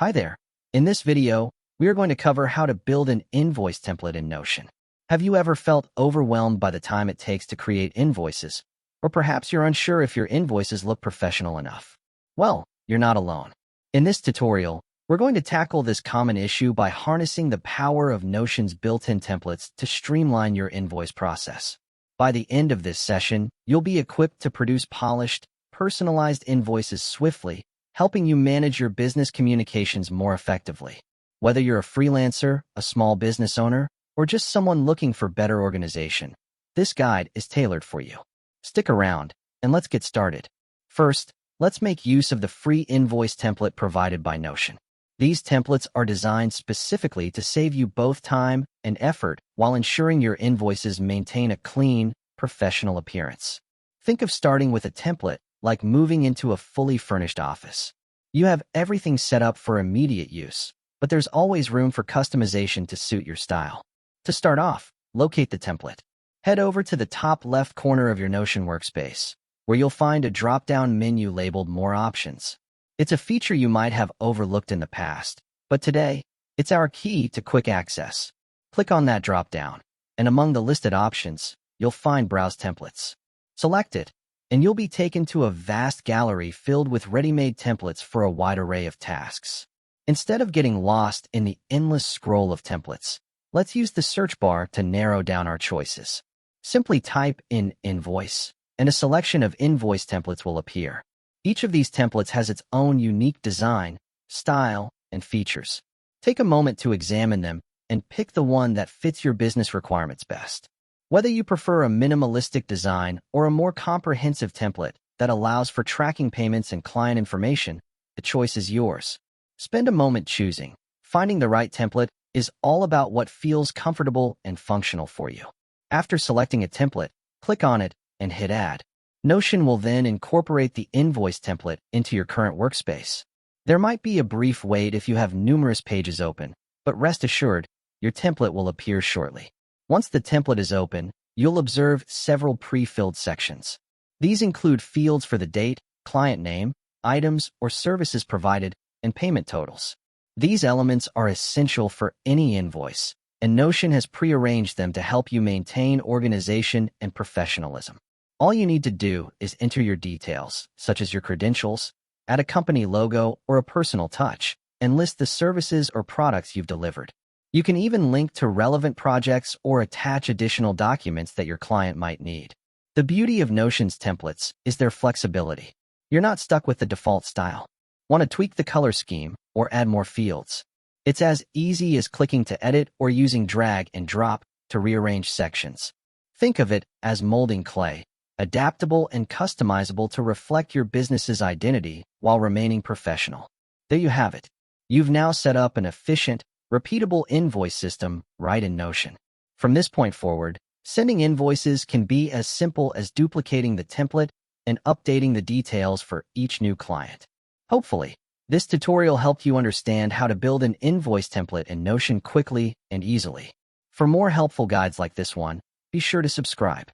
Hi there. In this video, we are going to cover how to build an invoice template in Notion. Have you ever felt overwhelmed by the time it takes to create invoices? Or perhaps you're unsure if your invoices look professional enough? Well, you're not alone. In this tutorial, we're going to tackle this common issue by harnessing the power of Notion's built-in templates to streamline your invoice process. By the end of this session, you'll be equipped to produce polished, personalized invoices swiftly, helping you manage your business communications more effectively. Whether you're a freelancer, a small business owner, or just someone looking for better organization, this guide is tailored for you. Stick around, and let's get started. First, let's make use of the free invoice template provided by Notion. These templates are designed specifically to save you both time and effort while ensuring your invoices maintain a clean, professional appearance. Think of starting with a template like moving into a fully furnished office. You have everything set up for immediate use, but there's always room for customization to suit your style. To start off, locate the template. Head over to the top left corner of your Notion workspace, where you'll find a drop-down menu labeled More Options. It's a feature you might have overlooked in the past, but today, it's our key to quick access. Click on that drop-down, and among the listed options, you'll find Browse Templates. Select it, and you'll be taken to a vast gallery filled with ready-made templates for a wide array of tasks. Instead of getting lost in the endless scroll of templates, let's use the search bar to narrow down our choices. Simply type in Invoice, and a selection of invoice templates will appear. Each of these templates has its own unique design, style, and features. Take a moment to examine them and pick the one that fits your business requirements best. Whether you prefer a minimalistic design or a more comprehensive template that allows for tracking payments and client information, the choice is yours. Spend a moment choosing. Finding the right template is all about what feels comfortable and functional for you. After selecting a template, click on it and hit Add. Notion will then incorporate the invoice template into your current workspace. There might be a brief wait if you have numerous pages open, but rest assured, your template will appear shortly. Once the template is open, you'll observe several pre-filled sections. These include fields for the date, client name, items or services provided, and payment totals. These elements are essential for any invoice, and Notion has prearranged them to help you maintain organization and professionalism. All you need to do is enter your details, such as your credentials, add a company logo or a personal touch, and list the services or products you've delivered. You can even link to relevant projects or attach additional documents that your client might need. The beauty of Notion's templates is their flexibility. You're not stuck with the default style. Want to tweak the color scheme or add more fields? It's as easy as clicking to edit or using drag and drop to rearrange sections. Think of it as molding clay, adaptable and customizable to reflect your business's identity while remaining professional. There you have it. You've now set up an efficient, repeatable invoice system right in Notion. From this point forward, sending invoices can be as simple as duplicating the template and updating the details for each new client. Hopefully, this tutorial helped you understand how to build an invoice template in Notion quickly and easily. For more helpful guides like this one, be sure to subscribe.